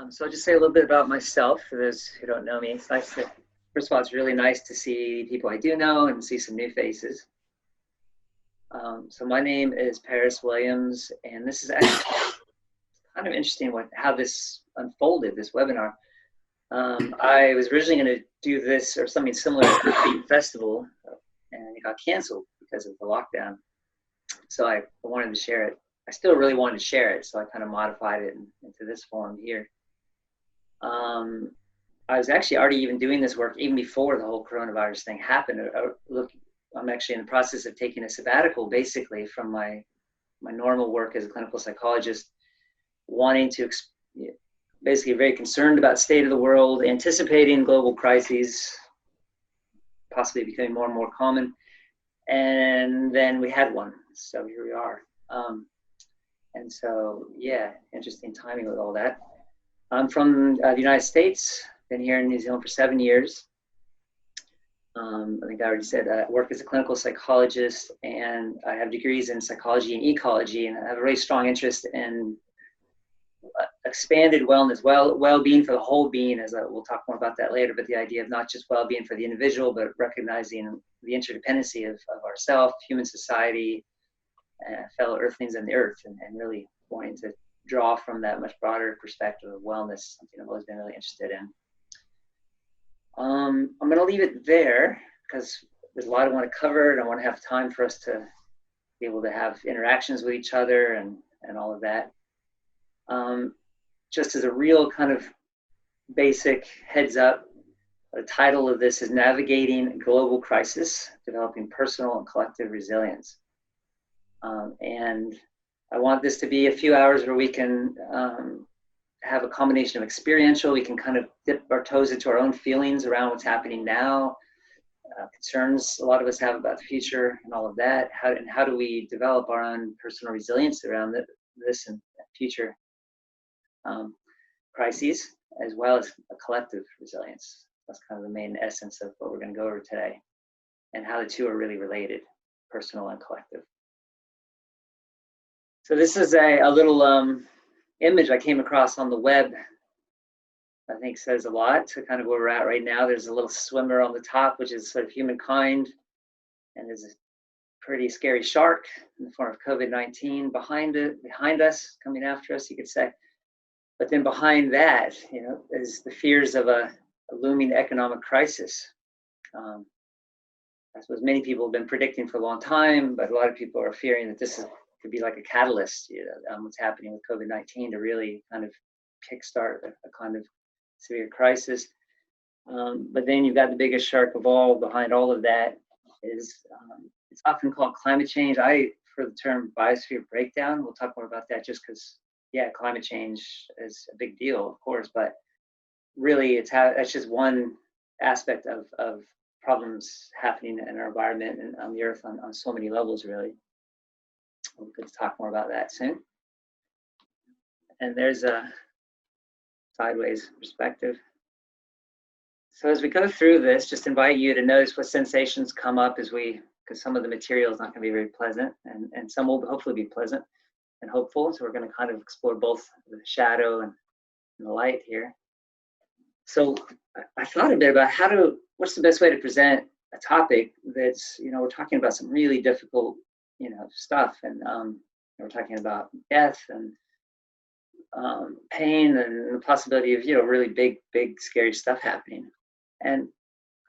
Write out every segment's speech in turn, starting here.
So I'll just say a little bit about myself for those who don't know me. It's nice to, first of all, it's really nice to see people I do know and see some new faces. So my name is Paris Williams, and this is actually kind of interesting how this unfolded, this webinar. I was originally going to do this or something similar at the festival, and it got canceled because of the lockdown. So I wanted to share it. I still really wanted to share it, so I kind of modified it into this form here. I was actually already even doing this work even before the whole coronavirus thing happened. I'm actually in the process of taking a sabbatical, basically, from my normal work as a clinical psychologist, wanting to basically very concerned about the state of the world, anticipating global crises, possibly becoming more and more common. And then we had one, so here we are. And so, yeah, interesting timing with all that. I'm from the United States, been here in New Zealand for 7 years. I think I already said I work as a clinical psychologist, and I have degrees in psychology and ecology, and I have a really strong interest in expanded wellness, well-being for the whole being, we'll talk more about that later, but the idea of not just well-being for the individual, but recognizing the interdependency of ourself, human society, fellow earthlings and the earth, and really wanting to draw from that much broader perspective of wellness, something I've always been really interested in. I'm going to leave it there because there's a lot I want to cover, and I want to have time for us to be able to have interactions with each other and all of that. Just as a real kind of basic heads up, the title of this is Navigating Global Crisis, Developing Personal and Collective Resilience. And I want this to be a few hours where we can have a combination of experiential. We can kind of dip our toes into our own feelings around what's happening now, concerns a lot of us have about the future and all of that. How do we develop our own personal resilience around this and future crises, as well as a collective resilience. That's kind of the main essence of what we're going to go over today, and how the two are really related, personal and collective. So this is a little image I came across on the web. I think says a lot to kind of where we're at right now. There's a little swimmer on the top, which is sort of humankind, and there's a pretty scary shark in the form of COVID-19 behind us, coming after us, you could say. But then behind that, is the fears of a looming economic crisis. I suppose many people have been predicting for a long time, but a lot of people are fearing that this could be like a catalyst, what's happening with COVID-19 to really kind of kickstart a kind of severe crisis. But then you've got the biggest shark of all behind all of that is, it's often called climate change. For the term biosphere breakdown, we'll talk more about that just because, yeah, climate change is a big deal, of course, but really that's just one aspect of problems happening in our environment and on the earth on so many levels, really. We'll get to talk more about that soon. And there's a sideways perspective. So as we go through this, just invite you to notice what sensations come up because some of the material is not going to be very pleasant, and some will hopefully be pleasant and hopeful. So we're going to kind of explore both the shadow and the light here. So I thought a bit about what's the best way to present a topic that's, we're talking about some really difficult, stuff, and we're talking about death and pain and the possibility of, really big, scary stuff happening. And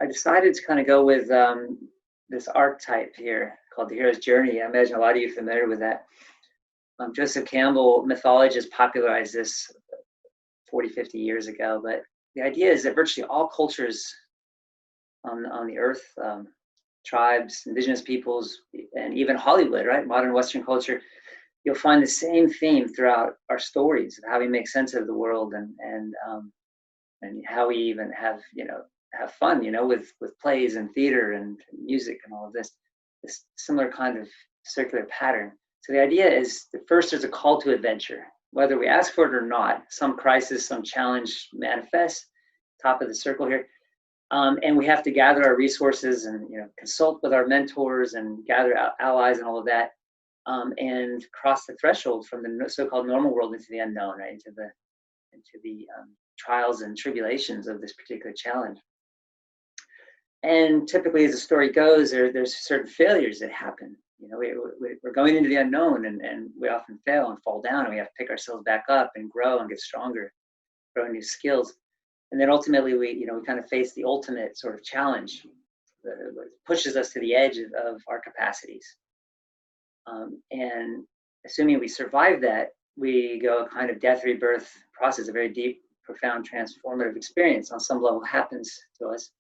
I decided to kind of go with this archetype here called the hero's journey. I imagine a lot of you are familiar with that. Joseph Campbell, mythologists, popularized this 40, 50 years ago, but the idea is that virtually all cultures on the earth, tribes, indigenous peoples, and even Hollywood, right, modern Western culture, you'll find the same theme throughout our stories of how we make sense of the world and how we even have fun, with plays and theater and music and all of this similar kind of circular pattern. So the idea is that first there's a call to adventure, whether we ask for it or not. Some crisis, some challenge manifests, top of the circle here. And we have to gather our resources and consult with our mentors and gather allies and all of that, and cross the threshold from the so-called normal world into the unknown, right? into the trials and tribulations of this particular challenge. And typically, as the story goes, there's certain failures that happen. You know, we're going into the unknown, and we often fail and fall down, and we have to pick ourselves back up and grow and get stronger, grow new skills. And then ultimately, we kind of face the ultimate sort of challenge that pushes us to the edge of our capacities. And assuming we survive that, we go a kind of death rebirth process, a very deep, profound, transformative experience on some level happens to us.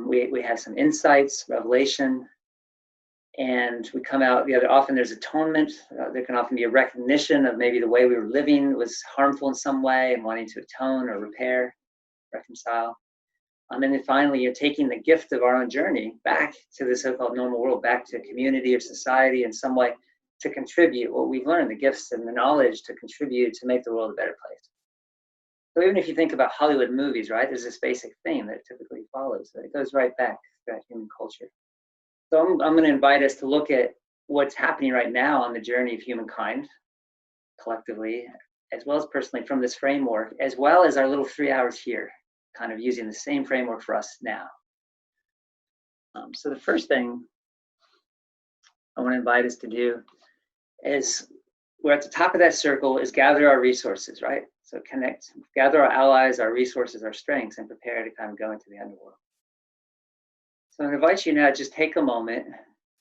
We have some insights, revelation, and we come out the other. Often there's atonement. There can often be a recognition of maybe the way we were living was harmful in some way and wanting to atone or repair, reconcile. And then finally, you're taking the gift of our own journey back to the so-called normal world, back to community or society in some way to contribute what we've learned, the gifts and the knowledge to contribute to make the world a better place. So even if you think about Hollywood movies, right, there's this basic theme that typically follows. It goes right back to that human culture. So I'm going to invite us to look at what's happening right now on the journey of humankind, collectively, as well as personally from this framework, as well as our little 3 hours here, kind of using the same framework for us now. So the first thing I want to invite us to do is, we're at the top of that circle, is gather our resources, right? So connect, gather our allies, our resources, our strengths, and prepare to kind of go into the underworld. So I invite you now, just take a moment,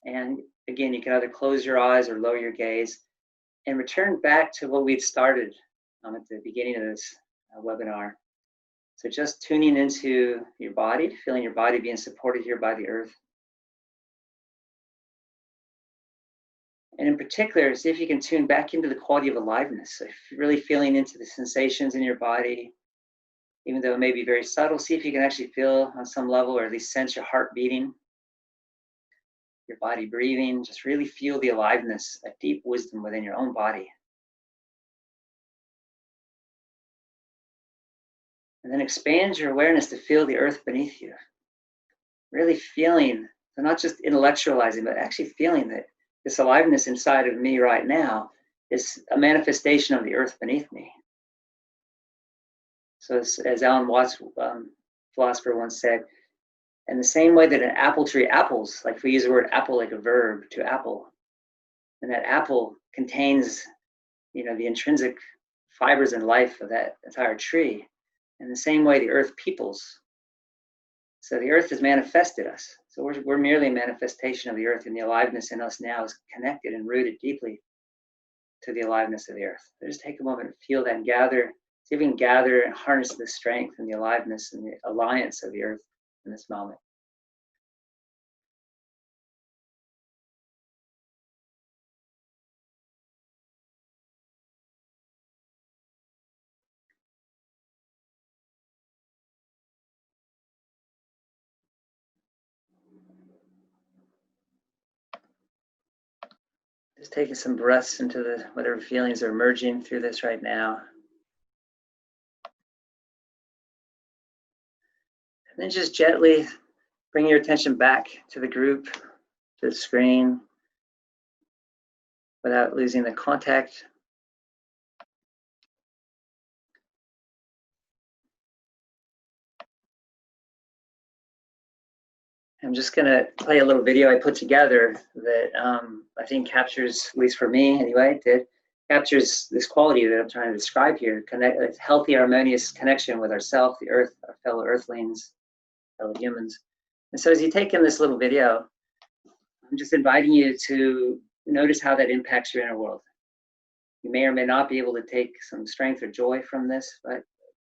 and again, you can either close your eyes or lower your gaze and return back to what we'd started at the beginning of this webinar. So just tuning into your body, feeling your body being supported here by the earth. And in particular, see if you can tune back into the quality of aliveness. So if you're really feeling into the sensations in your body, even though it may be very subtle, see if you can actually feel on some level, or at least sense your heart beating, your body breathing. Just really feel the aliveness, that deep wisdom within your own body. And then expand your awareness to feel the earth beneath you. Really feeling, so not just intellectualizing, but actually feeling that this aliveness inside of me right now is a manifestation of the earth beneath me. So as Alan Watts, philosopher, once said, in the same way that an apple tree apples, like if we use the word apple like a verb, to apple, and that apple contains, the intrinsic fibers and life of that entire tree. In the same way, the earth peoples. So the earth has manifested us. So we're merely a manifestation of the earth, and the aliveness in us now is connected and rooted deeply to the aliveness of the earth. So just take a moment to feel that and gather. See if we can gather and harness the strength and the aliveness and the alliance of the earth in this moment. Just taking some breaths into whatever feelings are emerging through this right now. And then just gently bring your attention back to the group, to the screen, without losing the contact. I'm just going to play a little video I put together that I think captures, at least for me anyway, captures this quality that I'm trying to describe here. A healthy, harmonious connection with ourselves, the earth, our fellow earthlings, fellow humans. And so as you take in this little video, I'm just inviting you to notice how that impacts your inner world. You may or may not be able to take some strength or joy from this, but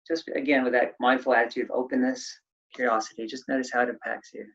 just again, with that mindful attitude of openness, curiosity, just notice how it impacts you.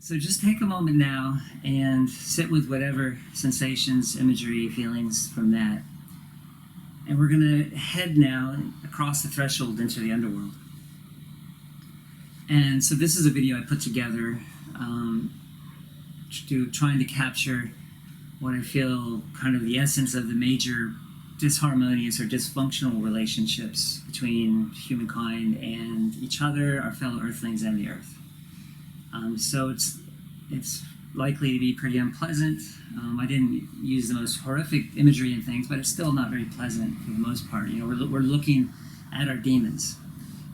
So just take a moment now and sit with whatever sensations, imagery, feelings from that. And we're going to head now across the threshold into the underworld. And so this is a video I put together trying to capture what I feel kind of the essence of the major disharmonious or dysfunctional relationships between humankind and each other, our fellow earthlings, and the earth. So it's likely to be pretty unpleasant. I didn't use the most horrific imagery and things, but it's still not very pleasant for the most part. You know, we're looking at our demons.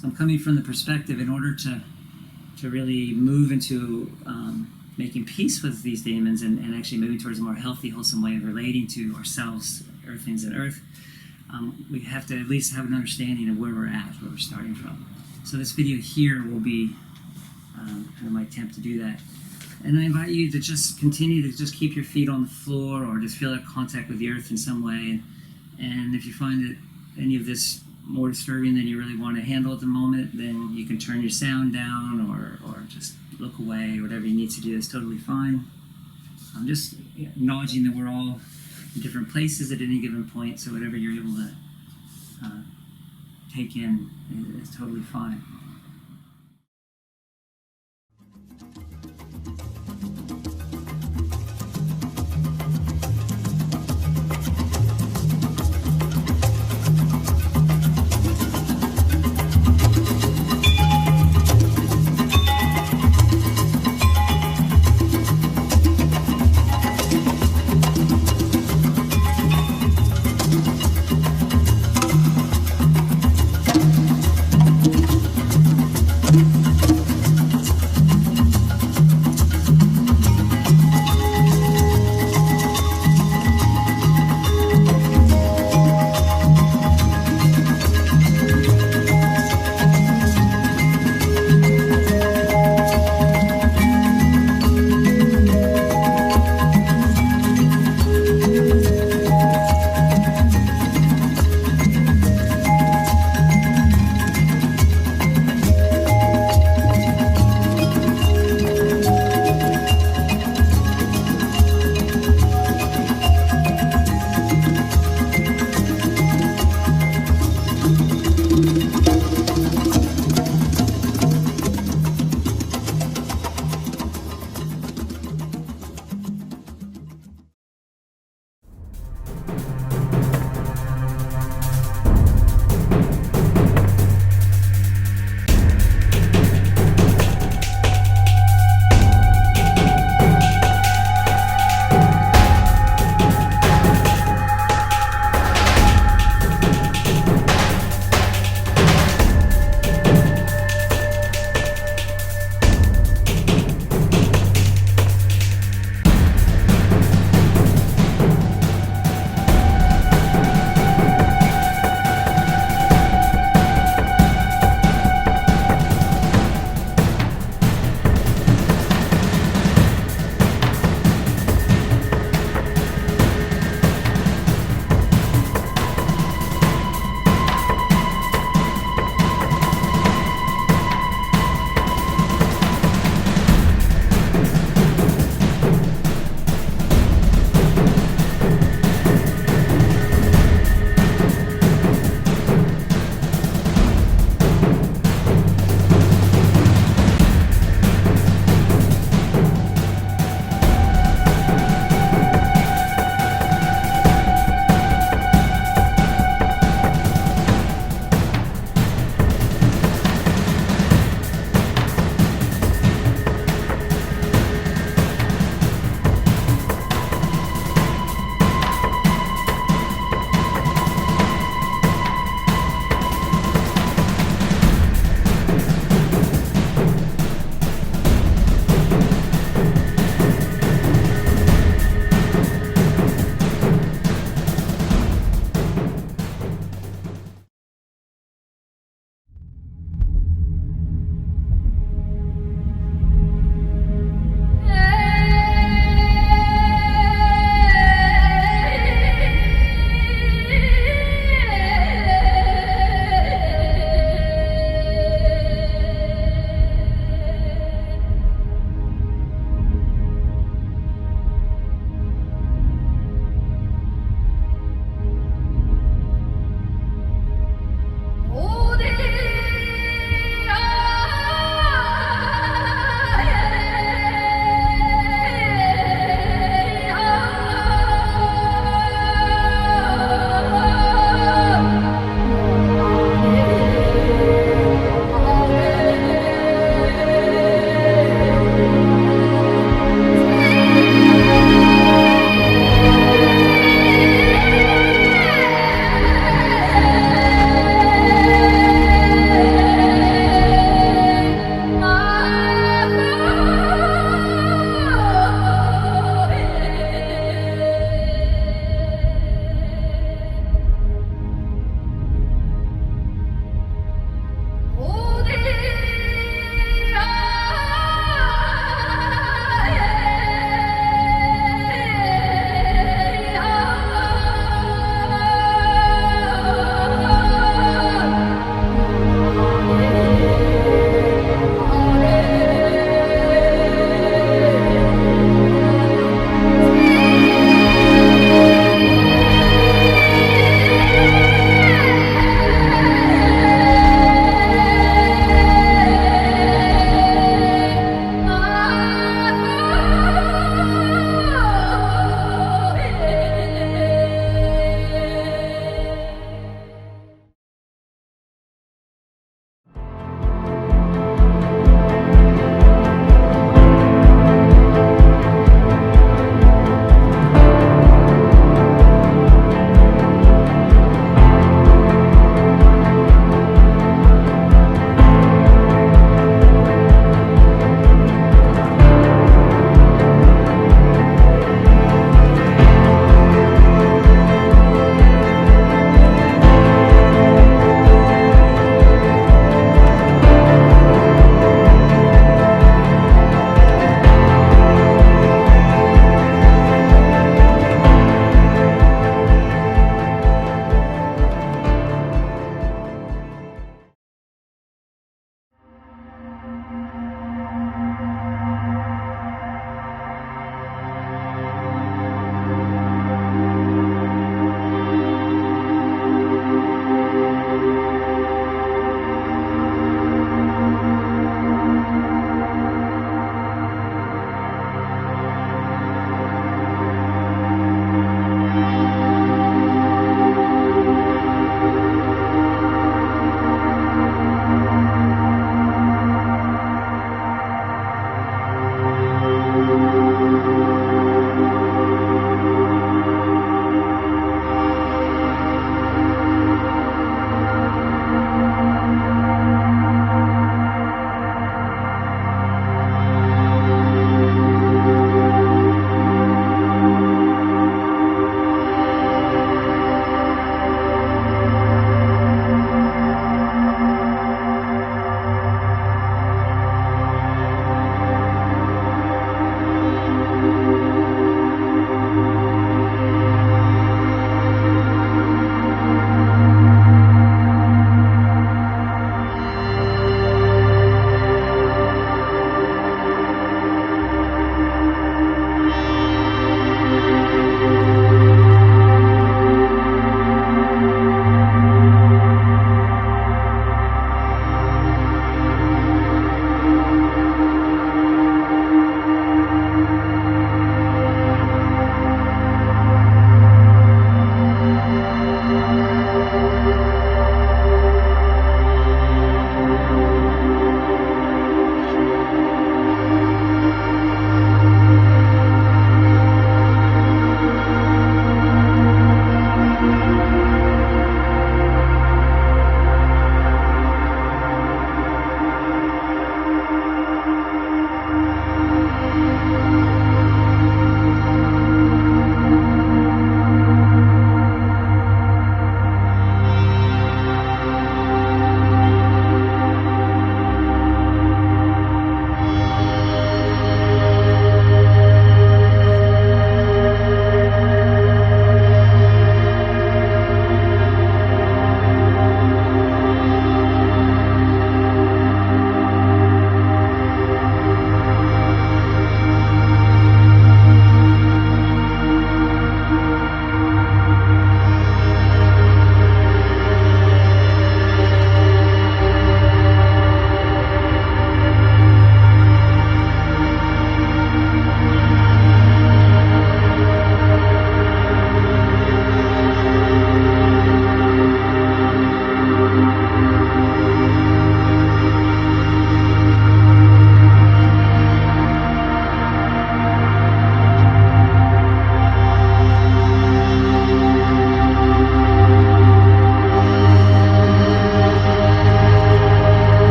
So I'm coming from the perspective, in order to really move into making peace with these demons and actually moving towards a more healthy, wholesome way of relating to ourselves, earthlings and earth, we have to at least have an understanding of where we're at, where we're starting from. So this video here will be kind of my attempt to do that. And I invite you to just continue to just keep your feet on the floor, or just feel that contact with the earth in some way. And if you find that any of this more disturbing than you really want to handle at the moment, then you can turn your sound down or just look away. Whatever you need to do is totally fine. I'm just acknowledging that we're all in different places at any given point, so whatever you're able to take in is totally fine.